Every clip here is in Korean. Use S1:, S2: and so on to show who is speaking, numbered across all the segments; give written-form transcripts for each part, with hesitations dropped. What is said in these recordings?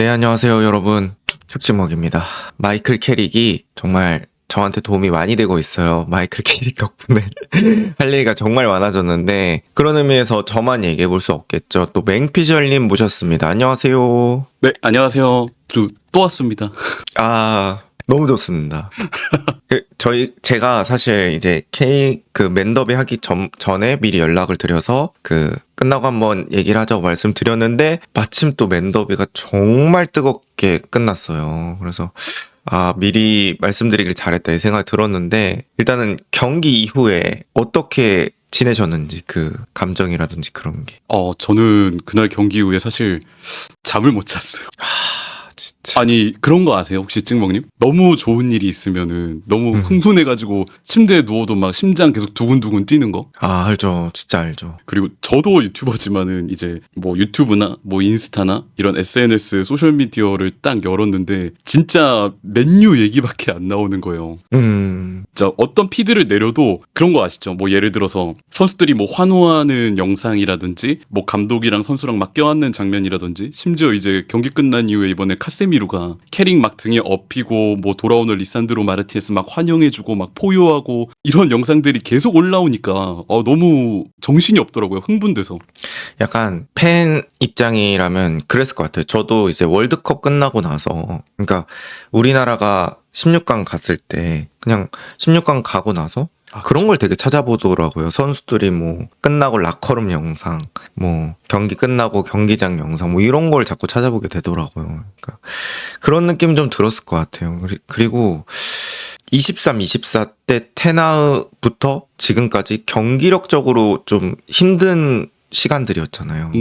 S1: 네, 안녕하세요, 여러분. 축지먹입니다. 마이클 캐릭이 정말 저한테 도움이 많이 되고 있어요. 마이클 캐릭 덕분에 할 얘기가 정말 많아졌는데, 그런 의미에서 저만 얘기해 볼 수 없겠죠. 또 맹피셜님 모셨습니다. 안녕하세요.
S2: 네, 안녕하세요. 또 왔습니다.
S1: 아, 너무 좋습니다. 제가 사실 이제 맨더비 하기 전에 미리 연락을 드려서 끝나고 한번 얘기를 하자고 말씀드렸는데, 마침 또 맨더비가 정말 뜨겁게 끝났어요. 그래서, 미리 말씀드리길 잘했다 이 생각이 들었는데, 일단은 경기 이후에 어떻게 지내셨는지, 그 감정이라든지 그런 게.
S2: 저는 그날 경기 후에 사실 잠을 못 잤어요.
S1: 진짜.
S2: 아니, 그런 거 아세요? 혹시 찍먹님? 너무 좋은 일이 있으면은 너무 흥분해가지고 침대에 누워도 막 심장 계속 두근두근 뛰는 거?
S1: 알죠. 진짜 알죠.
S2: 그리고 저도 유튜버지만은 이제 뭐 유튜브나 뭐 인스타나 이런 SNS 소셜미디어를 딱 열었는데 진짜 맨유 얘기밖에 안 나오는 거예요. 자, 어떤 피드를 내려도 그런 거 아시죠? 뭐 예를 들어서 선수들이 뭐 환호하는 영상이라든지 뭐 감독이랑 선수랑 막 껴안는 장면이라든지 심지어 이제 경기 끝난 이후에 이번에 카세미루가 캐릭 막 등에 업히고 뭐 돌아오는 리산드로 마르티네스 막 환영해주고 막 포효하고 이런 영상들이 계속 올라오니까 너무 정신이 없더라고요. 흥분돼서.
S1: 약간 팬 입장이라면 그랬을 것 같아요. 저도 이제 월드컵 끝나고 나서, 그러니까 우리나라가 16강 갔을 때 그냥 16강 가고 나서 그런 걸 되게 찾아보더라고요. 선수들이 뭐 끝나고 라커룸 영상, 뭐 경기 끝나고 경기장 영상, 뭐 이런 걸 자꾸 찾아보게 되더라고요. 그러니까 그런 느낌 좀 들었을 것 같아요. 그리고 23, 24 때 테나우부터 지금까지 경기력적으로 좀 힘든 시간들이었잖아요.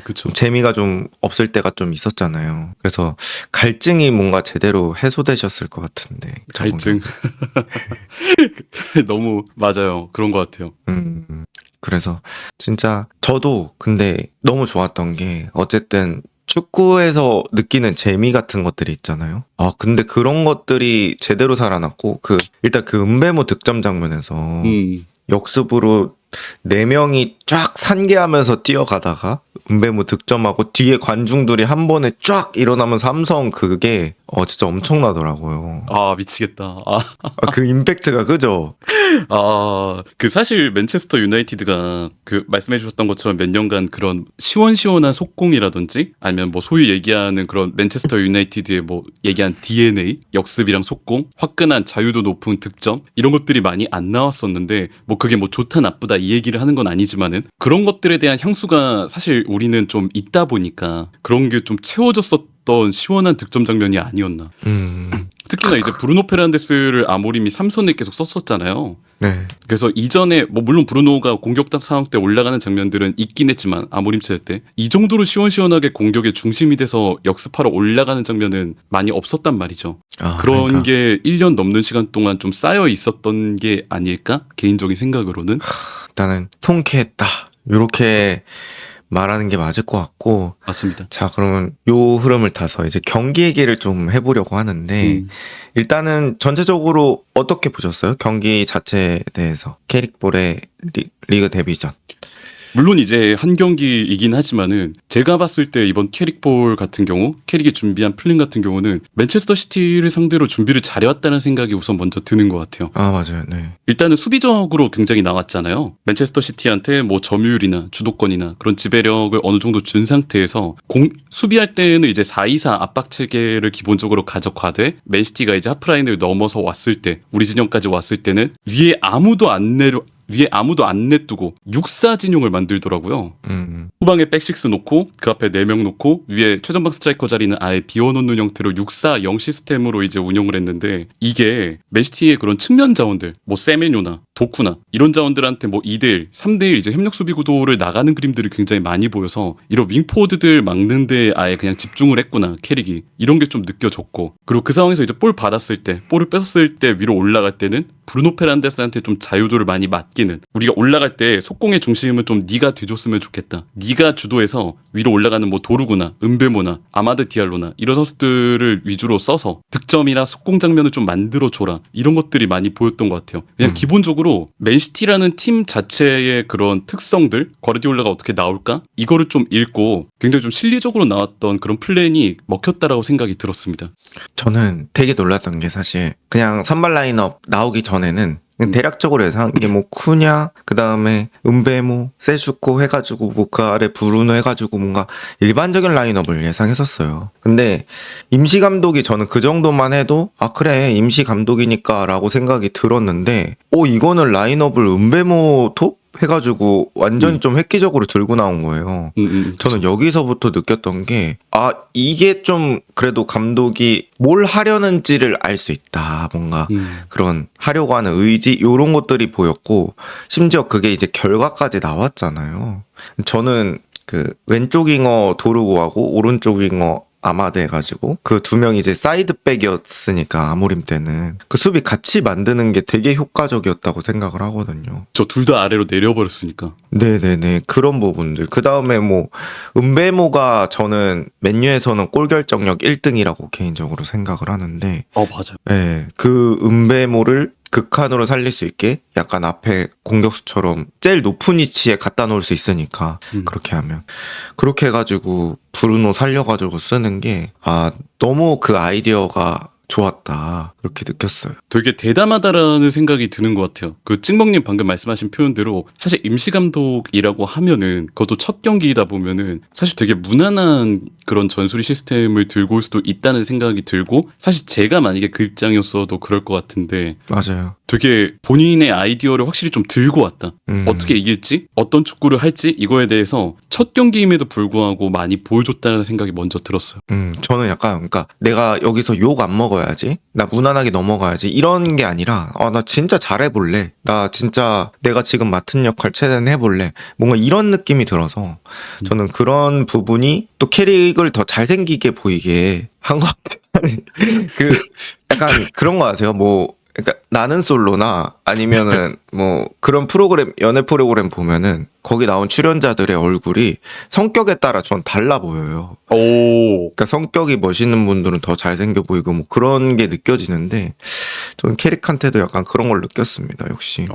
S2: 그쵸.
S1: 재미가 좀 없을 때가 좀 있었잖아요. 그래서 갈증이 뭔가 제대로 해소되셨을 것 같은데.
S2: 갈증. 너무 맞아요. 그런 것 같아요.
S1: 그래서 진짜 저도 근데 너무 좋았던 게 어쨌든 축구에서 느끼는 재미 같은 것들이 있잖아요. 근데 그런 것들이 제대로 살아났고, 일단 은베모 득점 장면에서 역습으로 4명이 쫙 산계하면서 뛰어가다가 은베모 득점하고 뒤에 관중들이 한 번에 쫙 일어나면서 함성, 그게 진짜 엄청나더라고요.
S2: 미치겠다.
S1: 그 임팩트가, 그죠?
S2: 사실 맨체스터 유나이티드가 말씀해 주셨던 것처럼 몇 년간 그런 시원시원한 속공이라든지 아니면 뭐 소위 얘기하는 그런 맨체스터 유나이티드의 뭐 얘기한 DNA, 역습이랑 속공, 화끈한 자유도 높은 득점 이런 것들이 많이 안 나왔었는데 뭐 그게 뭐 좋다 나쁘다 이 얘기를 하는 건 아니지만은 그런 것들에 대한 향수가 사실 우리는 좀 있다 보니까 그런 게 좀 채워졌었던 시원한 득점 장면이 아니었나. 특히나 이제 브루노 페르난데스를 아모림이 3선에 계속 썼었잖아요.
S1: 네.
S2: 그래서 이전에 뭐 물론 브루노가 공격 상황 때 올라가는 장면들은 있긴 했지만 아모림 체제 때 이 정도로 시원시원하게 공격의 중심이 돼서 역습하러 올라가는 장면은 많이 없었단 말이죠. 그런
S1: 그러니까.
S2: 게 1년 넘는 시간 동안 좀 쌓여 있었던 게 아닐까? 개인적인 생각으로는.
S1: 일단은 통쾌했다, 요렇게 말하는 게 맞을 것 같고.
S2: 맞습니다.
S1: 자, 그러면 요 흐름을 타서 이제 경기 얘기를 좀 해보려고 하는데, 일단은 전체적으로 어떻게 보셨어요? 경기 자체에 대해서. 캐릭볼의 리그 데뷔전.
S2: 물론 이제 한 경기이긴 하지만은 제가 봤을 때 이번 캐릭볼 같은 경우 캐릭이 준비한 플랜 같은 경우는 맨체스터 시티를 상대로 준비를 잘해왔다는 생각이 우선 먼저 드는 것 같아요.
S1: 맞아요. 네.
S2: 일단은 수비적으로 굉장히 나왔잖아요. 맨체스터 시티한테 뭐 점유율이나 주도권이나 그런 지배력을 어느 정도 준 상태에서 수비할 때는 이제 4-2-4 압박 체계를 기본적으로 가져가되 맨시티가 이제 하프라인을 넘어서 왔을 때 우리 진영까지 왔을 때는 위에 아무도 안 내두고 6-4 진영을 만들더라고요. 후방에 백식스 놓고 그 앞에 4명 놓고 위에 최전방 스트라이커 자리는 아예 비워놓는 형태로 6-4-0 시스템으로 이제 운영을 했는데 이게 맨시티의 그런 측면 자원들 뭐 세메뇨나 도쿠나 이런 자원들한테 뭐 2대1, 3대1 이제 협력 수비 구도를 나가는 그림들이 굉장히 많이 보여서 이런 윙포워드들 막는데 아예 그냥 집중을 했구나 캐릭이 이런 게 좀 느껴졌고 그리고 그 상황에서 이제 볼을 뺏었을 때 위로 올라갈 때는 브루노 페르난데스한테 좀 자유도를 많이 맡기는 우리가 올라갈 때 속공의 중심은 좀 네가 돼줬으면 좋겠다. 네가 주도해서 위로 올라가는 뭐 도르구나 은베모나 아마드 디알로나 이런 선수들을 위주로 써서 득점이나 속공 장면을 좀 만들어줘라 이런 것들이 많이 보였던 것 같아요. 그냥 기본적으로 실제로 맨시티라는 팀 자체의 그런 특성들, 과르디올라가 어떻게 나올까? 이거를 좀 읽고 굉장히 좀 실리적으로 나왔던 그런 플랜이 먹혔다라고 생각이 들었습니다.
S1: 저는 되게 놀랐던 게 사실 그냥 선발 라인업 나오기 전에는 그냥 대략적으로 예상한 게 뭐 쿠냐 그 다음에 은베모 세슈코 해가지고 뭐 그 아래 브루노 해가지고 뭔가 일반적인 라인업을 예상했었어요. 근데 임시 감독이 저는 그 정도만 해도 아 그래 임시 감독이니까 라고 생각이 들었는데 이거는 라인업을 은베모 톱 해가지고 완전히 좀 획기적으로 들고 나온 거예요. 저는 여기서부터 느꼈던 게 이게 좀 그래도 감독이 뭘 하려는지를 알 수 있다. 뭔가 그런 하려고 하는 의지 이런 것들이 보였고 심지어 그게 이제 결과까지 나왔잖아요. 저는 그 왼쪽 윙어 도르고하고 오른쪽 윙어 아마드 해가지고 그 두 명이 이제 사이드백이었으니까 아모림 때는 그 수비 같이 만드는 게 되게 효과적이었다고 생각을 하거든요.
S2: 저 둘 다 아래로 내려버렸으니까.
S1: 네네네 그런 부분들 그 다음에 뭐 은베모가 저는 맨유에서는 골 결정력 1등이라고 개인적으로 생각을 하는데
S2: 맞아요.
S1: 네, 그 은베모를 극한으로 살릴 수 있게 약간 앞에 공격수처럼 제일 높은 위치에 갖다 놓을 수 있으니까 그렇게 하면 그렇게 해가지고 브루노 살려가지고 쓰는 게 너무 그 아이디어가 좋았다 그렇게 느꼈어요.
S2: 되게 대담하다라는 생각이 드는 것 같아요. 그 찍먹님 방금 말씀하신 표현대로 사실 임시감독이라고 하면은 그것도 첫 경기이다 보면은 사실 되게 무난한 그런 전술이 시스템을 들고 올 수도 있다는 생각이 들고 사실 제가 만약에 그 입장이었어도 그럴 것 같은데
S1: 맞아요.
S2: 되게 본인의 아이디어를 확실히 좀 들고 왔다. 어떻게 이길지 어떤 축구를 할지 이거에 대해서 첫 경기임에도 불구하고 많이 보여줬다는 생각이 먼저 들었어요.
S1: 저는 약간 그러니까 내가 여기서 욕 안 먹어야지 나 무난하게 넘어가야지 이런 게 아니라 나 진짜 잘해볼래 나 진짜 내가 지금 맡은 역할 최대한 해볼래 뭔가 이런 느낌이 들어서 저는 그런 부분이 또 캐릭을 더 잘생기게 보이게 한 것 같아요. 그 약간 그런 거 아세요? 뭐 그러니까 나는 솔로나 아니면은 뭐 그런 프로그램 연애 프로그램 보면은 거기 나온 출연자들의 얼굴이 성격에 따라 전 달라 보여요. 그러니까 성격이 멋있는 분들은 더 잘생겨 보이고 뭐 그런 게 느껴지는데 저는 캐릭한테도 약간 그런 걸 느꼈습니다. 역시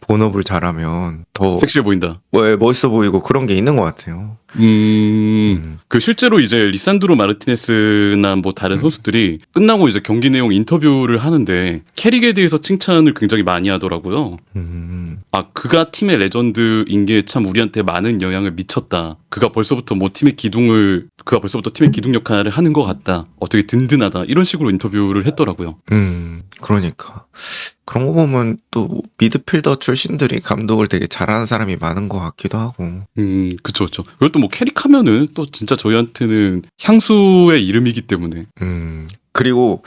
S1: 본업을 잘하면 더
S2: 섹시해 보인다.
S1: 멋있어 보이고 그런 게 있는 것 같아요.
S2: 그 실제로 이제 리산드로 마르티네스나 뭐 다른 선수들이 끝나고 이제 경기 내용 인터뷰를 하는데 캐릭에 대해서 칭찬을 굉장히 많이 하더라고요. 그가 팀의 레전드인 게 참 우리한테 많은 영향을 미쳤다. 그가 벌써부터 팀의 기둥 역할을 하는 것 같다. 되게 든든하다. 이런 식으로 인터뷰를 했더라고요.
S1: 그러니까 그런 거 보면 또 미드필더 출신들이 감독을 되게 잘하는 사람이 많은 것 같기도 하고.
S2: 그쵸. 그리고 또 뭐 캐릭 하면은 또 진짜 저희한테는 향수의 이름이기 때문에.
S1: 그리고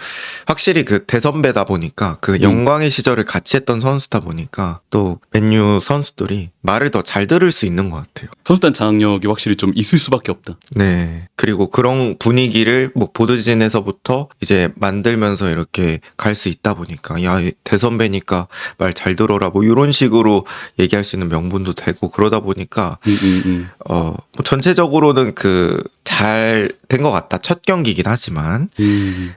S1: 확실히 그 대선배다 보니까 그 영광의 시절을 같이 했던 선수다 보니까 또 맨유 선수들이 말을 더 잘 들을 수 있는 것 같아요.
S2: 선수단 장악력이 확실히 좀 있을 수밖에 없다.
S1: 네. 그리고 그런 분위기를 뭐 보드진에서부터 이제 만들면서 이렇게 갈 수 있다 보니까 야 대선배니까 말 잘 들어라 뭐 이런 식으로 얘기할 수 있는 명분도 되고 그러다 보니까 뭐 전체적으로는 그 잘 된 것 같다. 첫 경기이긴 하지만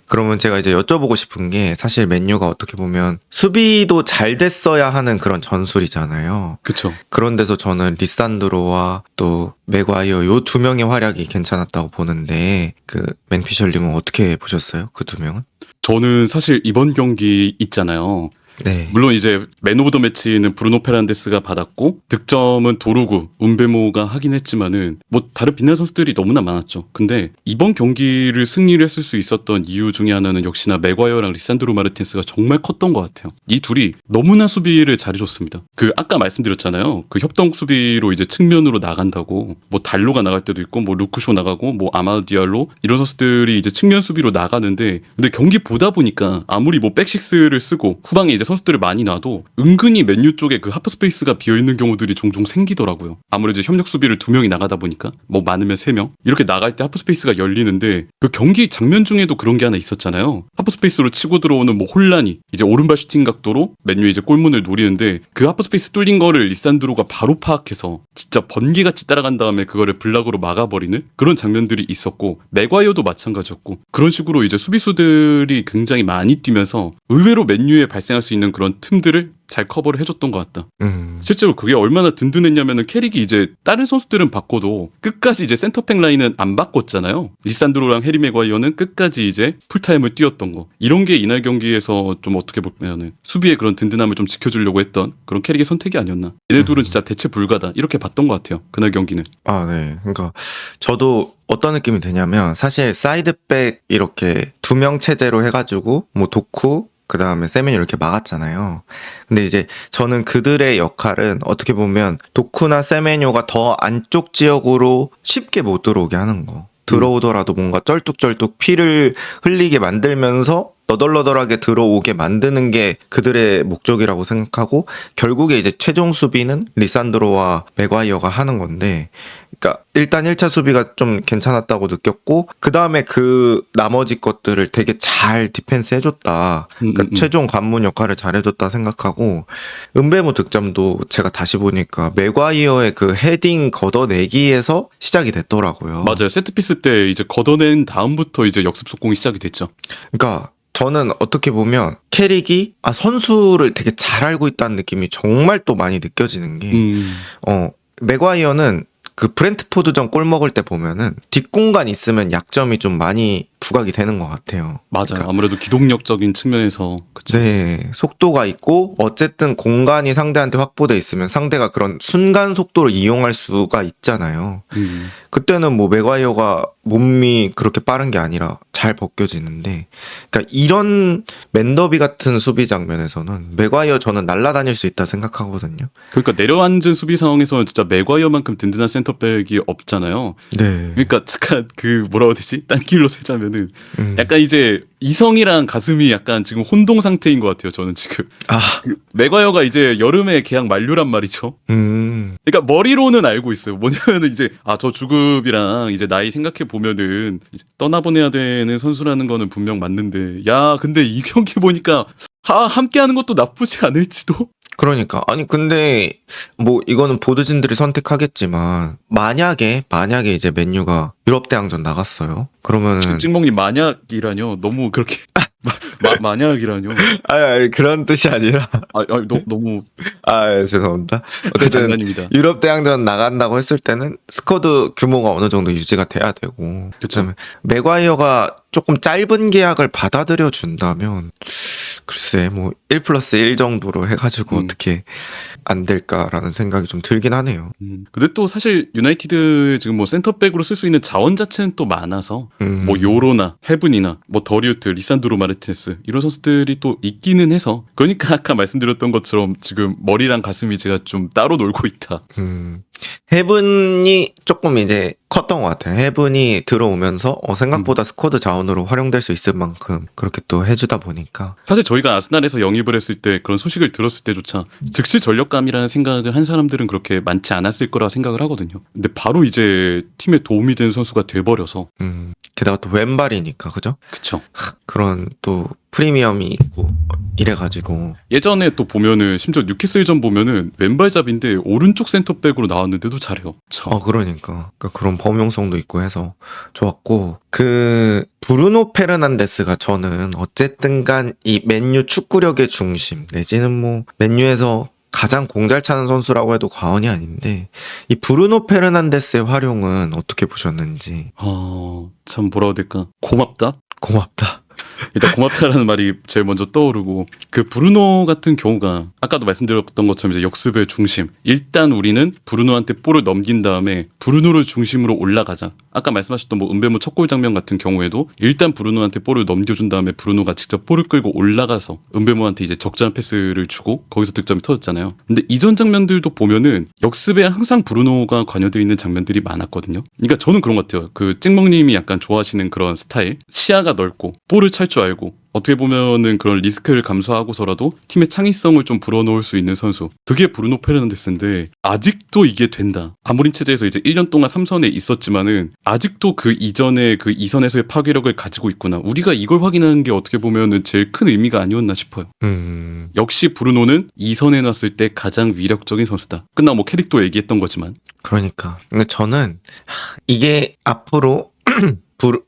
S1: 그러면 제가 이제 여쭤보고 싶은 게 사실 맨유가 어떻게 보면 수비도 잘 됐어야 하는 그런 전술이잖아요.
S2: 그쵸.
S1: 그런 데서 저는 리산드로와 또 맥과이어 요 두 명의 활약이 괜찮았다고 보는데 그 맨피셜님은 어떻게 보셨어요? 그 두 명은?
S2: 저는 사실 이번 경기 있잖아요.
S1: 네.
S2: 물론 이제 맨 오브 더 매치는 브루노 페란데스가 받았고 득점은 도루구, 운베모가 하긴 했지만은 뭐 다른 빛나는 선수들이 너무나 많았죠. 근데 이번 경기를 승리를 했을 수 있었던 이유 중에 하나는 역시나 맥과이어랑 리산드로 마르틴스가 정말 컸던 것 같아요. 이 둘이 너무나 수비를 잘해줬습니다. 그 아까 말씀드렸잖아요. 그 협동 수비로 이제 측면으로 나간다고 뭐 달로가 나갈 때도 있고 뭐 루크쇼 나가고 뭐 아마드 디알로 이런 선수들이 이제 측면 수비로 나가는데 근데 경기 보다 보니까 아무리 뭐 백식스를 쓰고 후방에 이제 선수들을 많이 놔도 은근히 맨유 쪽에 그 하프 스페이스가 비어있는 경우들이 종종 생기더라고요. 아무래도 협력 수비를 2명이 나가다 보니까 뭐 많으면 3명 이렇게 나갈 때 하프 스페이스가 열리는데 그 경기 장면 중에도 그런 게 하나 있었잖아요. 하프 스페이스로 치고 들어오는 뭐 혼란이 이제 오른발 슈팅 각도로 맨유 이제 골문을 노리는데 그 하프 스페이스 뚫린 거를 리산드로가 바로 파악해서 진짜 번개같이 따라간 다음에 그거를 블락으로 막아버리는 그런 장면들이 있었고 맥과이어도 마찬가지였고 그런 식으로 이제 수비수들이 굉장히 많이 뛰면서 의외로 맨유에 발생할 수 있는 그런 틈들을 잘 커버를 해줬던 것 같다.
S1: 음.
S2: 실제로 그게 얼마나 든든했냐면은 캐릭이 이제 다른 선수들은 바꿔도 끝까지 이제 센터백 라인은 안 바꿨잖아요. 리산드로랑 해리 맥과이어는 끝까지 이제 풀타임을 뛰었던 거. 이런 게 이날 경기에서 좀 어떻게 보면은 수비의 그런 든든함을 좀 지켜주려고 했던 그런 캐릭의 선택이 아니었나. 얘네 둘은 진짜 대체 불가다. 이렇게 봤던 것 같아요. 그날 경기는.
S1: 아, 네. 그러니까 저도 어떤 느낌이 드냐면 사실 사이드백 이렇게 2명 체제로 해가지고 뭐 도쿠 그 다음에 세멘이 이렇게 막았잖아요. 근데 이제 저는 그들의 역할은 어떻게 보면 도쿠나 세메뇨가 더 안쪽 지역으로 쉽게 못 들어오게 하는 거. 들어오더라도 뭔가 쩔뚝쩔뚝 피를 흘리게 만들면서 너덜너덜하게 들어오게 만드는 게 그들의 목적이라고 생각하고 결국에 이제 최종 수비는 리산드로와 맥과이어가 하는 건데 그러니까 일단 1차 수비가 좀 괜찮았다고 느꼈고 그 다음에 그 나머지 것들을 되게 잘 디펜스 해줬다. 그러니까 최종 관문 역할을 잘해줬다 생각하고 은배모 득점도 제가 다시 보니까 맥과이어의 그 헤딩 걷어내기에서 시작이 됐더라고요.
S2: 맞아요. 세트피스 때 이제 걷어낸 다음부터 이제 역습 속공이 시작이 됐죠.
S1: 그러니까 저는 어떻게 보면 캐릭이 선수를 되게 잘 알고 있다는 느낌이 정말 또 많이 느껴지는 게 맥과이어는 그 브렌트포드전 골 먹을 때 보면은 뒷공간 있으면 약점이 좀 많이 부각이 되는 것 같아요.
S2: 맞아요.
S1: 그러니까
S2: 아무래도 기동력적인 측면에서 그쵸?
S1: 네, 속도가 있고 어쨌든 공간이 상대한테 확보돼 있으면 상대가 그런 순간 속도를 이용할 수가 있잖아요. 그때는 뭐 맥과이어가 몸이 그렇게 빠른 게 아니라 잘 벗겨지는데, 그러니까 이런 맨더비 같은 수비 장면에서는 맥과이어 저는 날아다닐 수 있다 생각하거든요.
S2: 그러니까 내려앉은 수비 상황에서는 진짜 맥과이어만큼 든든한 센터백이 없잖아요.
S1: 네.
S2: 그러니까 잠깐 그 뭐라고 해야 되지? 딴 길로 세자면은 약간 이제 이성이랑 가슴이 약간 지금 혼동 상태인 것 같아요. 저는 지금 그 맥과이어가 이제 여름에 계약 만료란 말이죠. 그러니까 머리로는 알고 있어요. 뭐냐면은 이제 저 주급이랑 이제 나이 생각해 보면은 이제 떠나보내야 되는 선수라는 거는 분명 맞는데 야 근데 이 경기 보니까 함께하는 것도 나쁘지 않을지도.
S1: 그러니까 아니 근데 뭐 이거는 보드진들이 선택하겠지만 만약에 이제 맨유가 유럽 대항전 나갔어요. 그러면은
S2: 찍먹님 만약이라뇨. 너무 그렇게 만약이라뇨.
S1: 아니 그런 뜻이 아니라
S2: 너무
S1: 죄송합니다. 어쨌든
S2: 장난입니다.
S1: 유럽 대항전 나간다고 했을 때는 스쿼드 규모가 어느 정도 유지가 돼야 되고
S2: 그렇죠.
S1: 맥과이어가 조금 짧은 계약을 받아들여 준다면 글쎄 뭐 1+1 정도로 해가지고 어떻게 안 될까라는 생각이 좀 들긴 하네요.
S2: 근데 또 사실 유나이티드 지금 뭐 센터백으로 쓸 수 있는 자원 자체는 또 많아서 뭐 요로나 헤븐이나 뭐 더리우트, 리산드로 마르티네스 이런 선수들이 또 있기는 해서 그러니까 아까 말씀드렸던 것처럼 지금 머리랑 가슴이 제가 좀 따로 놀고 있다.
S1: 헤븐이 조금 이제 컸던 것 같아요. 헤븐이 들어오면서 생각보다 스쿼드 자원으로 활용될 수 있을 만큼 그렇게 또 해주다 보니까
S2: 사실 저희가 아스날에서 영입을 했을 때 그런 소식을 들었을 때조차 즉시 전력감이라는 생각을 한 사람들은 그렇게 많지 않았을 거라 생각을 하거든요. 근데 바로 이제 팀에 도움이 되는 선수가 돼버려서
S1: 게다가 또 왼발이니까 그죠?
S2: 그쵸.
S1: 그런 또 프리미엄이 있고 이래가지고
S2: 예전에 또 보면은 심지어 뉴캐슬전 보면은 왼발잡인데 오른쪽 센터백으로 나왔는데도 잘해요.
S1: 그러니까 그런 범용성도 있고 해서 좋았고 그 브루노 페르난데스가 저는 어쨌든간 이 맨유 축구력의 중심 내지는 뭐 맨유에서 가장 공잘 차는 선수라고 해도 과언이 아닌데 이 브루노 페르난데스의 활용은 어떻게 보셨는지.
S2: 참 뭐라고 해야 될까? 고맙다. 일단 고맙다라는 말이 제일 먼저 떠오르고 그 브루노 같은 경우가 아까도 말씀드렸던 것처럼 이제 역습의 중심. 일단 우리는 브루노한테 볼을 넘긴 다음에 브루노를 중심으로 올라가자. 아까 말씀하셨던 뭐 은배모 첫골 장면 같은 경우에도 일단 브루노한테 볼을 넘겨준 다음에 브루노가 직접 볼을 끌고 올라가서 은배모한테 이제 적절한 패스를 주고 거기서 득점이 터졌잖아요. 근데 이전 장면들도 보면은 역습에 항상 브루노가 관여되어 있는 장면들이 많았거든요. 그러니까 저는 그런 것 같아요. 그 찍먹님이 약간 좋아하시는 그런 스타일. 시야가 넓고 볼을 찰 줄 알고 어떻게 보면은 그런 리스크를 감수하고서라도 팀의 창의성을 좀 불어넣을 수 있는 선수. 그게 브루노 페르난데스인데 아직도 이게 된다. 아모림 체제에서 이제 1년 동안 3선에 있었지만은 아직도 그 이전의 그 2선에서의 파괴력을 가지고 있구나. 우리가 이걸 확인하는 게 어떻게 보면은 제일 큰 의미가 아니었나 싶어요. 역시 브루노는 2선에 놨을 때 가장 위력적인 선수다. 끝나고 뭐 캐릭도 얘기했던 거지만.
S1: 그러니까 근데 저는 이게 앞으로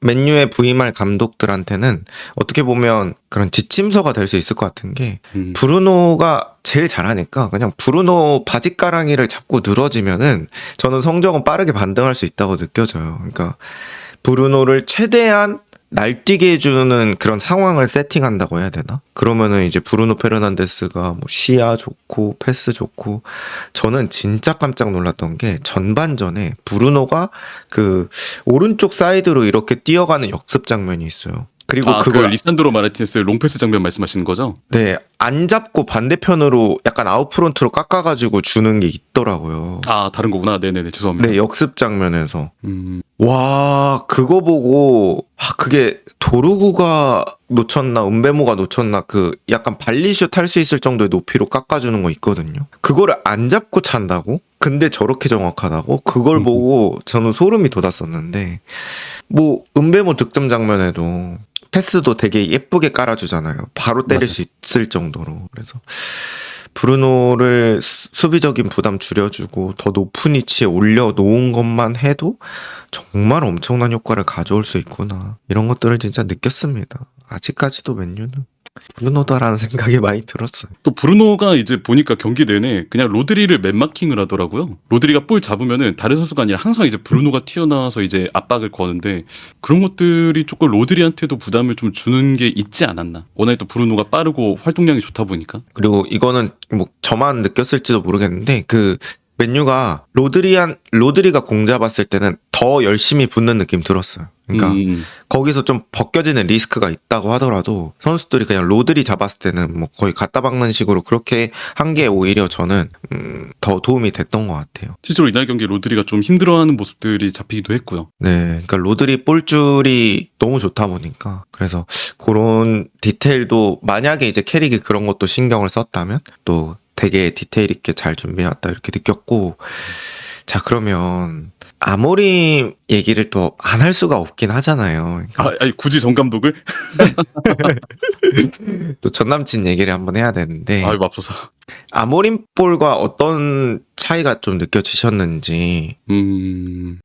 S1: 맨유에 부임할 감독들한테는 어떻게 보면 그런 지침서가 될 수 있을 것 같은 게 브루노가 제일 잘하니까 그냥 브루노 바짓가랑이를 잡고 늘어지면은 저는 성적은 빠르게 반등할 수 있다고 느껴져요. 그러니까 브루노를 최대한 날뛰게 해주는 그런 상황을 세팅한다고 해야 되나? 그러면은 이제 브루노 페르난데스가 뭐 시야 좋고 패스 좋고, 저는 진짜 깜짝 놀랐던 게 전반전에 브루노가 그 오른쪽 사이드로 이렇게 뛰어가는 역습 장면이 있어요. 그리고
S2: 그걸
S1: 그걸
S2: 리산드로 마르티네스의 롱패스 장면 말씀하시는 거죠?
S1: 네, 안 잡고 반대편으로 약간 아웃프론트로 깎아가지고 주는 게 있더라고요.
S2: 다른 거구나. 네네네. 죄송합니다.
S1: 네, 역습 장면에서.
S2: 음,
S1: 와, 그거 보고, 그게 도루구가 놓쳤나, 은베모가 놓쳤나, 그 약간 발리슛 할 수 있을 정도의 높이로 깎아주는 거 있거든요. 그거를 안 잡고 찬다고? 근데 저렇게 정확하다고? 그걸 보고 저는 소름이 돋았었는데, 뭐, 은베모 득점 장면에도 패스도 되게 예쁘게 깔아주잖아요. 바로 때릴
S2: 맞아요.
S1: 수 있을 정도로. 그래서 브루노를 수비적인 부담 줄여주고 더 높은 위치에 올려놓은 것만 해도 정말 엄청난 효과를 가져올 수 있구나. 이런 것들을 진짜 느꼈습니다. 아직까지도 맨유는 브루노다라는 생각이 많이 들었어요.
S2: 또 브루노가 이제 보니까 경기 내내 그냥 로드리를 맨마킹을 하더라고요. 로드리가 볼 잡으면은 다른 선수가 아니라 항상 이제 브루노가 튀어나와서 이제 압박을 거는데, 그런 것들이 조금 로드리한테도 부담을 좀 주는 게 있지 않았나. 워낙에 또 브루노가 빠르고 활동량이 좋다 보니까.
S1: 그리고 이거는 뭐 저만 느꼈을지도 모르겠는데, 그 맨유가 로드리가 공 잡았을 때는 더 열심히 붙는 느낌 들었어요. 그러니까 거기서 좀 벗겨지는 리스크가 있다고 하더라도 선수들이 그냥 로드리 잡았을 때는 뭐 거의 갖다 박는 식으로 그렇게 한 게 오히려 저는 더 도움이 됐던 것 같아요.
S2: 실제로 이날 경기 로드리가 좀 힘들어하는 모습들이 잡히기도 했고요.
S1: 네, 그러니까 로드리 볼줄이 너무 좋다 보니까, 그래서 그런 디테일도 만약에 이제 캐릭이 그런 것도 신경을 썼다면 또 되게 디테일 있게 잘 준비해왔다 이렇게 느꼈고. 자, 그러면 아모림 얘기를 또 안 할 수가 없긴 하잖아요. 그러니까
S2: 아니 굳이 정 감독을?
S1: 또 전남친 얘기를 한번 해야 되는데,
S2: 아유 맙소사.
S1: 아모림 볼과 어떤 차이가 좀 느껴지셨는지.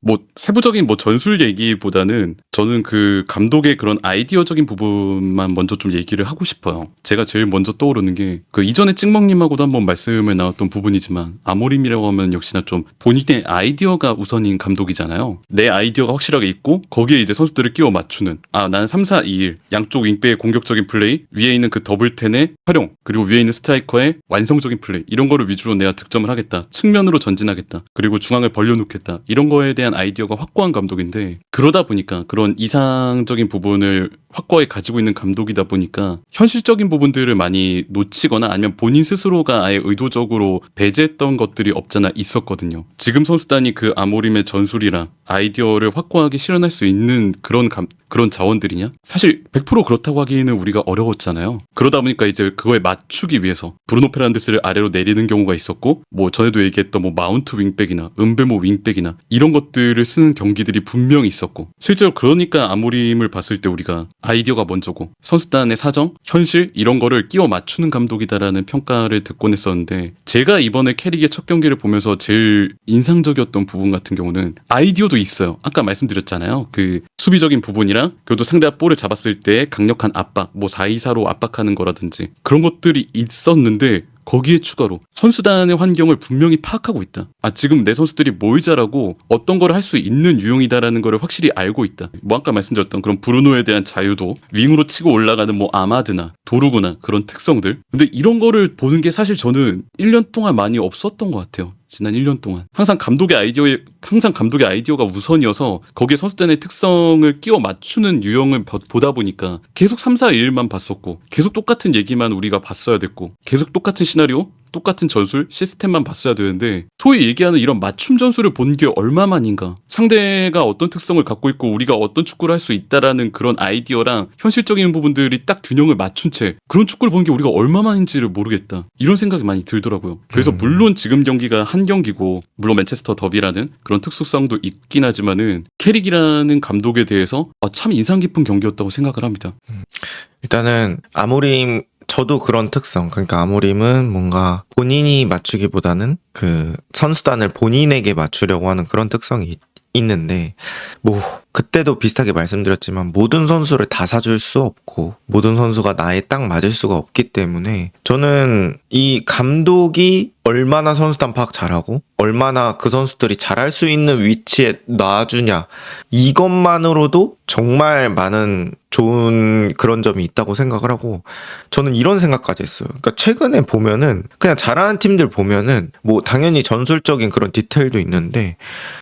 S2: 뭐 세부적인 뭐 전술 얘기보다는 저는 그 감독의 그런 아이디어적인 부분만 먼저 좀 얘기를 하고 싶어요. 제가 제일 먼저 떠오르는 게 그 이전에 찍먹님하고도 한번 말씀을 나눴던 부분이지만, 아모림이라고 하면 역시나 좀 본인의 아이디어가 우선인 감독이잖아요. 내 아이디어가 확실하게 있고 거기에 이제 선수들을 끼워 맞추는, 나는 3-4-2-1 양쪽 윙백의 공격적인 플레이, 위에 있는 그 더블텐의 활용, 그리고 위에 있는 스트라이커의 완성적인 플레이, 이런 거를 위주로 내가 득점을 하겠다, 측면으로 전진하겠다, 그리고 중앙을 벌려놓겠다, 이런 거에 대한 아이디어가 확고한 감독인데, 그러다 보니까 그런 이상적인 부분을 확고하게 가지고 있는 감독이다 보니까 현실적인 부분들을 많이 놓치거나 아니면 본인 스스로가 아예 의도적으로 배제했던 것들이 없잖아 있었거든요. 지금 선수단이 그 아모림의 전술이랑 아이디어를 확고하게 실현할 수 있는 그런 자원들이냐? 사실 100% 그렇다고 하기에는 우리가 어려웠잖아요. 그러다 보니까 이제 그거에 맞추기 위해서 브루노 페르난데스를 아래로 내리는 경우가 있었고, 뭐 전에도 얘기했던 뭐 마운트 윙백이나 은베모 윙백이나 이런 것들을 쓰는 경기들이 분명히 있었고, 실제로 그러니까 아모림을 봤을 때 우리가 아이디어가 먼저고 선수단의 사정, 현실 이런 거를 끼워 맞추는 감독이다라는 평가를 듣곤 했었는데, 제가 이번에 캐릭의 첫 경기를 보면서 제일 인상적이었던 부분 같은 경우는 아이디어도 있어요. 아까 말씀드렸잖아요. 그 수비적인 부분이랑 그래도 상대가 볼을 잡았을 때 강력한 압박, 뭐 4-2-4로 압박하는 거라든지 그런 것들이 있었는데, 거기에 추가로 선수단의 환경을 분명히 파악하고 있다. 지금 내 선수들이 뭘 잘하고 어떤 걸 할 수 있는 유형이다라는 걸 확실히 알고 있다. 뭐 아까 말씀드렸던 그런 브루노에 대한 자유도, 윙으로 치고 올라가는 뭐 아마드나 도루구나 그런 특성들. 근데 이런 거를 보는 게 사실 저는 1년 동안 많이 없었던 것 같아요. 지난 1년 동안 항상 감독의 아이디어가 우선이어서 거기에 선수단의 특성을 끼워 맞추는 유형을 보다 보니까 계속 3-4-1만 봤었고, 계속 똑같은 얘기만 우리가 봤어야 됐고, 계속 똑같은 시나리오, 똑같은 전술, 시스템만 봤어야 되는데, 소위 얘기하는 이런 맞춤 전술을 본 게 얼마만인가. 상대가 어떤 특성을 갖고 있고 우리가 어떤 축구를 할 수 있다라는 그런 아이디어랑 현실적인 부분들이 딱 균형을 맞춘 채 그런 축구를 본 게 우리가 얼마만인지를 모르겠다, 이런 생각이 많이 들더라고요. 그래서 물론 지금 경기가 한 경기고, 물론 맨체스터 더비라는 그런 특수성도 있긴 하지만은 캐릭이라는 감독에 대해서 참 인상 깊은 경기였다고 생각을 합니다.
S1: 일단은 아모림, 저도 그런 특성, 그러니까 아모림은 뭔가 본인이 맞추기보다는 그 선수단을 본인에게 맞추려고 하는 그런 특성이 있는데 뭐 그때도 비슷하게 말씀드렸지만 모든 선수를 다 사줄 수 없고 모든 선수가 나에 딱 맞을 수가 없기 때문에 저는 이 감독이 얼마나 선수단 파악 잘하고 얼마나 그 선수들이 잘할 수 있는 위치에 놔주냐 이것만으로도 정말 많은 좋은 그런 점이 있다고 생각을 하고 저는 이런 생각까지 했어요. 그러니까 최근에 보면은 그냥 잘하는 팀들 보면은 뭐 당연히 전술적인 그런 디테일도 있는데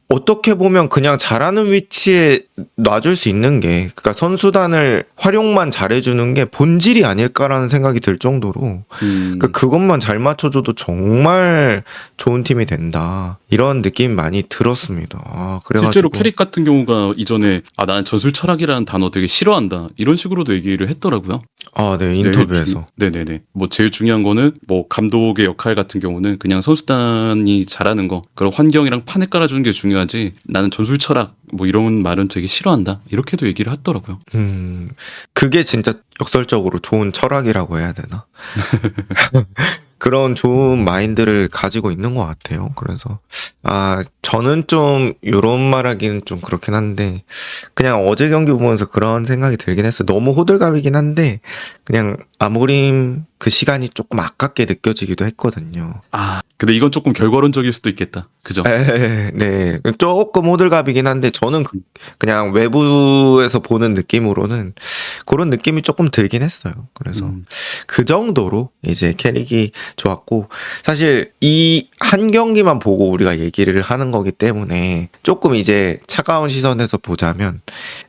S1: 어떻게 보면 그냥 잘하는 위치에 놔줄 수 있는 게 그러니까 선수단을 활용만 잘해주는 게 본질이 아닐까라는 생각이 들 정도로 그러니까 그것만 잘 맞춰줘도 정말 좋은 팀이 된다 이런 느낌이 많이 들었습니다. 그래가지고
S2: 실제로 캐릭 같은 경우가 이전에 나는 전술 철학이라는 단어 되게 싫어한다 이런 식으로도 얘기를 했더라고요.
S1: 네, 인터뷰에서
S2: 네네네. 뭐 제일 중요한 거는 뭐 감독의 역할 같은 경우는 그냥 선수단이 잘하는 거 그런 환경이랑 판에 깔아주는 게 중요하지 나는 전술 철학 뭐 이런 말은 되게 싫어한다 이렇게도 얘기를 하더라고요.
S1: 그게 진짜 역설적으로 좋은 철학이라고 해야 되나? 그런 좋은 마인드를 가지고 있는 것 같아요. 그래서 저는 좀 요런 말하기는 좀 그렇긴 한데 그냥 어제 경기 보면서 그런 생각이 들긴 했어요. 너무 호들갑이긴 한데 그냥 아모림 그 시간이 조금 아깝게 느껴지기도 했거든요.
S2: 근데 이건 조금 결과론적일 수도 있겠다. 그죠?
S1: 네. 조금 호들갑이긴 한데 저는 그냥 외부에서 보는 느낌으로는 그런 느낌이 조금 들긴 했어요. 그래서 그 정도로 이제 캐릭이 좋았고 사실 이 한 경기만 보고 우리가 얘기를 하는 거기 때문에 조금 이제 차가운 시선에서 보자면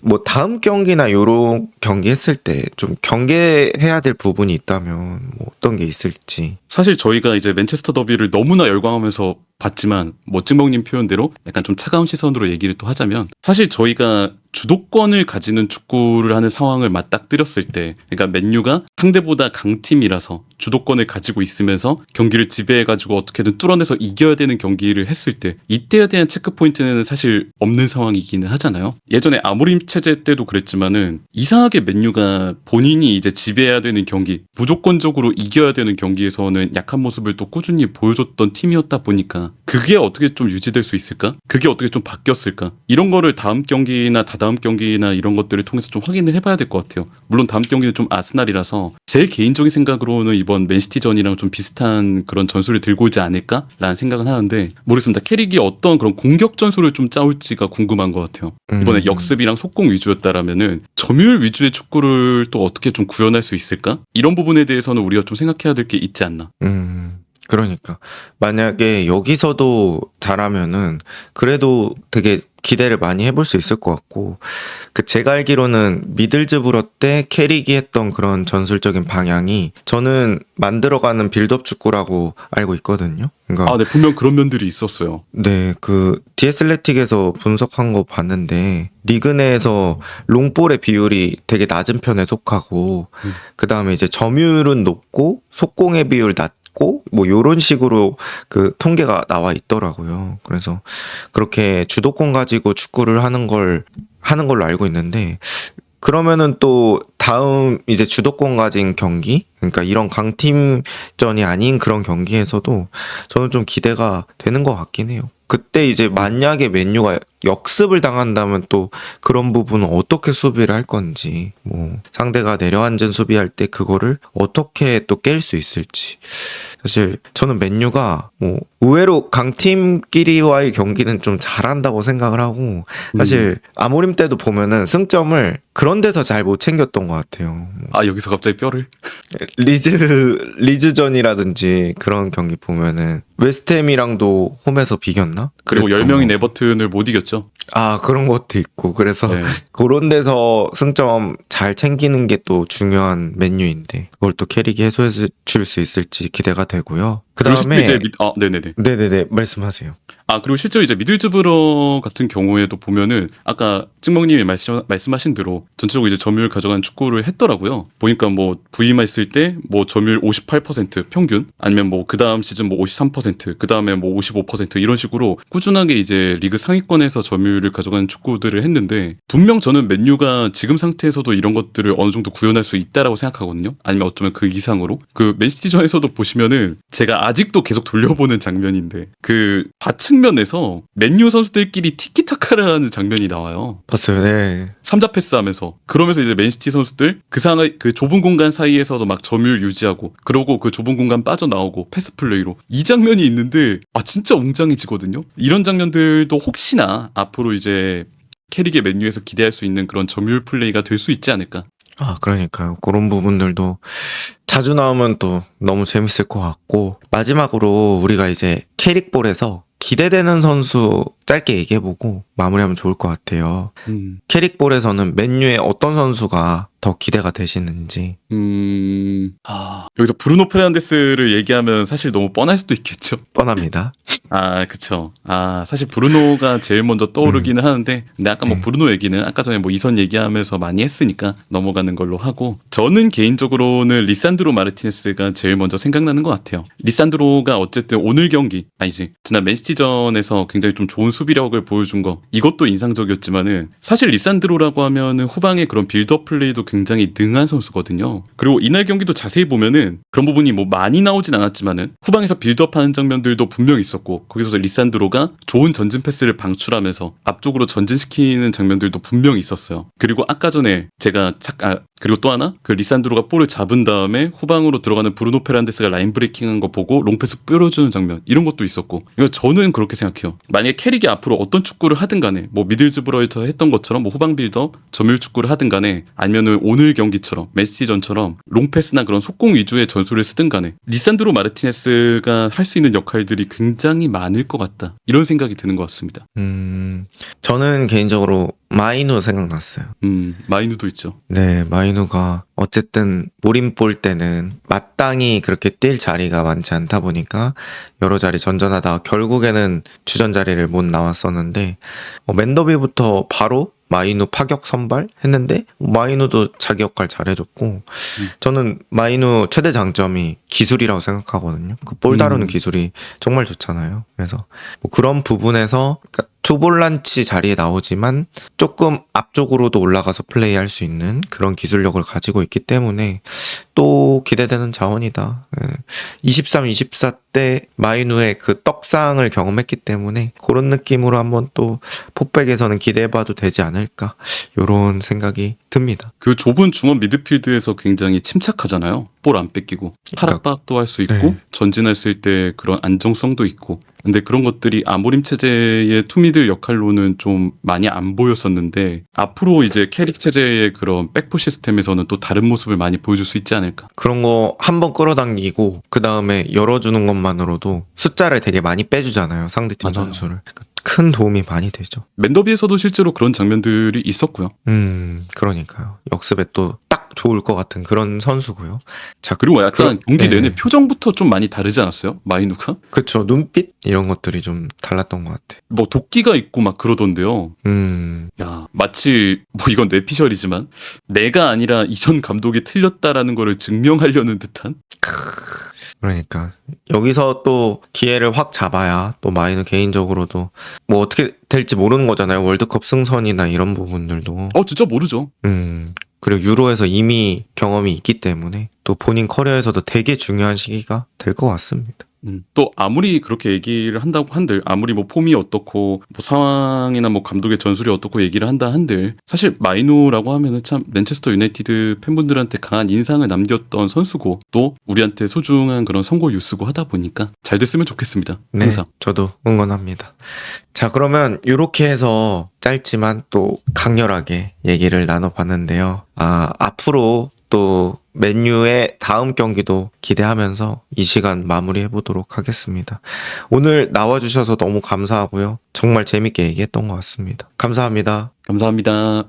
S1: 뭐 다음 경기나 요런 경기 했을 때 좀 경계해야 될 부분이 있다면 뭐 어떤 게 있을지.
S2: 사실 저희가 이제 맨체스터 더비를 너무나 열광하면서 봤지만 뭐 찍먹님 표현대로 약간 좀 차가운 시선으로 얘기를 또 하자면 사실 저희가 주도권을 가지는 축구를 하는 상황을 맞닥뜨렸을 때 그러니까 맨유가 상대보다 강팀이라서 주도권을 가지고 있으면서 경기를 지배해가지고 어떻게든 뚫어내서 이겨야 되는 경기를 했을 때 이때에 대한 체크포인트는 사실 없는 상황이기는 하잖아요. 예전에 아모림 체제 때도 그랬지만은 이상하게 맨유가 본인이 이제 지배해야 되는 경기 무조건적으로 이겨야 되는 경기에서는 약한 모습을 또 꾸준히 보여줬던 팀이었다 보니까 그게 어떻게 좀 유지될 수 있을까? 그게 어떻게 좀 바뀌었을까? 이런 거를 다음 경기나 다다음 경기나 이런 것들을 통해서 좀 확인을 해봐야 될 것 같아요. 물론 다음 경기는 좀 아스날이라서 제 개인적인 생각으로는 이번 맨시티전이랑 좀 비슷한 그런 전술을 들고 오지 않을까라는 생각은 하는데 모르겠습니다. 캐릭이 어떤 그런 공격 전술을 좀 짜올지가 궁금한 것 같아요. 이번에 역습이랑 속공 위주였다라면은 점유율 위주의 축구를 또 어떻게 좀 구현할 수 있을까? 이런 부분에 대해서는 우리가 좀 생각해야 될 게 있지 않나.
S1: 그러니까 만약에 여기서도 잘하면은 그래도 되게 기대를 많이 해볼 수 있을 것 같고 제가 알기로는 미들즈브러 때 캐릭이 했던 그런 전술적인 방향이 저는 만들어가는 빌드업 축구라고 알고 있거든요. 그러니까
S2: 네, 분명 그런 면들이 있었어요.
S1: 네, 그 디애슬레틱에서 분석한 거 봤는데 리그 내에서 롱볼의 비율이 되게 낮은 편에 속하고 그 다음에 이제 점유율은 높고 속공의 비율 낮고 뭐 요런 식으로 그 통계가 나와 있더라고요. 그래서 그렇게 주도권 가지고 축구를 하는 걸로 알고 있는데 그러면은 또 다음 이제 주도권 가진 경기 그러니까 이런 강팀전이 아닌 그런 경기에서도 저는 좀 기대가 되는 것 같긴 해요. 그때 이제 만약에 맨유가 역습을 당한다면 또 그런 부분은 어떻게 수비를 할 건지 뭐 상대가 내려앉은 수비할 때 그거를 어떻게 또 깰 수 있을지 사실 저는 맨유가 뭐 의외로 강팀끼리와의 경기는 좀 잘한다고 생각을 하고 사실 아모림 때도 보면은 승점을 그런 데서 잘 못 챙겼던 것 같아요.
S2: 여기서 갑자기 뼈를?
S1: 리즈전이라든지 그런 경기 보면은 웨스트햄이랑도 홈에서 비겼나?
S2: 그리고
S1: 그랬던
S2: 10명이
S1: 거.
S2: 네버튼을 못 이겼죠.
S1: 그런 것도 있고 그래서
S2: 네.
S1: 그런 데서 승점 잘 챙기는 게 또 중요한 맨유인데 그걸 또 캐릭이 해소해 줄 수 있을지 기대가 되고요. 그 다음에
S2: 이제 네네네.
S1: 네네네 말씀하세요.
S2: 그리고 실제로 이제 미들즈브러 같은 경우에도 보면은 아까 찍먹님이 말씀하신 대로 전체적으로 이제 점유율 가져간 축구를 했더라고요. 보니까 뭐 부임했을 있을 때 뭐 점유율 58% 평균 아니면 뭐 그 다음 시즌 뭐 53%, 그 다음에 뭐 55% 이런 식으로 꾸준하게 이제 리그 상위권에서 점유율을 가져간 축구들을 했는데 분명 저는 맨유가 지금 상태에서도 이런 것들을 어느 정도 구현할 수 있다라고 생각하거든요. 아니면 어쩌면 그 이상으로 그 맨시티전에서도 보시면은 제가 아직도 계속 돌려보는 장면인데 그 좌측 측면에서 맨유 선수들끼리 티키타카를 하는 장면이 나와요.
S1: 봤어요. 네.
S2: 3자 패스하면서 그러면서 이제 맨시티 선수들 그 상황 그 좁은 공간 사이에서도 막 점유율 유지하고 그러고 그 좁은 공간 빠져나오고 패스 플레이로 이 장면이 있는데 진짜 웅장해지거든요. 이런 장면들도 혹시나 앞으로 이제 캐릭의 맨유에서 기대할 수 있는 그런 점유율 플레이가 될 수 있지 않을까.
S1: 그러니까요. 그런 부분들도 자주 나오면 또 너무 재밌을 것 같고, 마지막으로 우리가 이제 캐릭볼에서 기대되는 선수 짧게 얘기해보고 마무리하면 좋을 것 같아요. 캐릭볼에서는 맨유의 어떤 선수가 더 기대가 되시는지.
S2: 여기서 브루노 페르난데스를 얘기하면 사실 너무 뻔할 수도 있겠죠.
S1: 뻔합니다.
S2: 그쵸. 사실 브루노가 제일 먼저 떠오르기는 하는데, 근데 아까 뭐
S1: 네.
S2: 브루노 얘기는 아까 전에 뭐 이선 얘기하면서 많이 했으니까 넘어가는 걸로 하고, 저는 개인적으로는 리산드로 마르티네스가 제일 먼저 생각나는 것 같아요. 리산드로가 어쨌든 오늘 경기, 지난 맨시티전에서 굉장히 좀 좋은 수비력을 보여준 거, 이것도 인상적이었지만은, 사실 리산드로라고 하면은 후방의 그런 빌드업 플레이도 굉장히 능한 선수거든요. 그리고 이날 경기도 자세히 보면은 그런 부분이 뭐 많이 나오진 않았지만은 후방에서 빌드업하는 장면들도 분명히 있었고, 거기서 리산드로가 좋은 전진 패스를 방출하면서 앞쪽으로 전진시키는 장면들도 분명히 있었어요. 그리고 아까 전에 제가 그리고 또 하나, 그 리산드로가 볼을 잡은 다음에 후방으로 들어가는 브루노 페란데스가 라인 브레이킹한 거 보고 롱패스 뿌려주는 장면, 이런 것도 있었고, 이거 저는 그렇게 생각해요. 만약에 캐릭이 앞으로 어떤 축구를 하든 간에, 뭐 미들즈브러에서 했던 것처럼 뭐 후방 빌더 점유율 축구를 하든 간에, 아니면은 오늘 경기처럼 맨시티전처럼 롱패스나 그런 속공 위주의 전술을 쓰든 간에 리산드로 마르티네스가 할 수 있는 역할들이 굉장히 많을 것 같다, 이런 생각이 드는 것 같습니다.
S1: 저는 개인적으로 마이누 생각났어요.
S2: 마이누도 있죠.
S1: 네, 마이누가 어쨌든 몰입 볼 때는 마땅히 그렇게 뛸 자리가 많지 않다 보니까 여러 자리 전전하다가 결국에는 주전 자리를 못 나왔었는데, 맨더비부터 바로 마이누 파격 선발 했는데 마이누도 자기 역할 잘해줬고, 저는 마이누 최대 장점이 기술이라고 생각하거든요. 그 볼 다루는 기술이 정말 좋잖아요. 그래서 뭐 그런 부분에서 투볼란치 자리에 나오지만 조금 앞쪽으로도 올라가서 플레이할 수 있는 그런 기술력을 가지고 있기 때문에 또 기대되는 자원이다. 23, 24 때 마이누의 그 떡상을 경험했기 때문에 그런 느낌으로 한번 또 포백에서는 기대해봐도 되지 않을까, 이런 생각이 듭니다.
S2: 그 좁은 중원 미드필드에서 굉장히 침착하잖아요. 볼 안 뺏기고 팔압박도 할 수 있고,
S1: 네.
S2: 전진했을 때 그런 안정성도 있고. 근데 그런 것들이 아모림 체제의 투미들 역할로는 좀 많이 안 보였었는데, 앞으로 이제 캐릭 체제의 그런 백포 시스템에서는 또 다른 모습을 많이 보여줄 수 있지 않을까.
S1: 그런 거 한번 끌어당기고 그 다음에 열어주는 것만으로도 숫자를 되게 많이 빼주잖아요, 상대팀
S2: 맞아요.
S1: 선수를. 큰 도움이 많이 되죠.
S2: 맨더비에서도 실제로 그런 장면들이 있었고요.
S1: 그러니까요. 역습에 또 딱 좋을 것 같은 그런 선수고요. 자,
S2: 그리고 약간 경기 내내
S1: 네.
S2: 표정부터 좀 많이 다르지 않았어요? 마이누가?
S1: 그쵸. 눈빛? 이런 것들이 좀 달랐던 것 같아.
S2: 뭐 도끼가 있고 막 그러던데요. 야, 마치 뭐 이건 뇌피셜이지만 내가 아니라 이전 감독이 틀렸다라는 거를 증명하려는 듯한.
S1: 그러니까 여기서 또 기회를 확 잡아야 또 마이는 개인적으로도 뭐 어떻게 될지 모르는 거잖아요. 월드컵 승선이나 이런 부분들도.
S2: 진짜 모르죠.
S1: 그리고 유로에서 이미 경험이 있기 때문에 또 본인 커리어에서도 되게 중요한 시기가 될 것 같습니다.
S2: 또 아무리 그렇게 얘기를 한다고 한들, 아무리 뭐 폼이 어떻고 뭐 상황이나 뭐 감독의 전술이 어떻고 얘기를 한다 한들, 사실 마이누라고 하면은 참 맨체스터 유나이티드 팬분들한테 강한 인상을 남겼던 선수고, 또 우리한테 소중한 그런 선고 뉴스고 하다 보니까 잘 됐으면 좋겠습니다.
S1: 네,
S2: 항상.
S1: 저도 응원합니다. 자, 그러면 이렇게 해서 짧지만 또 강렬하게 얘기를 나눠봤는데요. 앞으로 또 맨유의 다음 경기도 기대하면서 이 시간 마무리해보도록 하겠습니다. 오늘 나와주셔서 너무 감사하고요. 정말 재밌게 얘기했던 것 같습니다. 감사합니다.
S2: 감사합니다.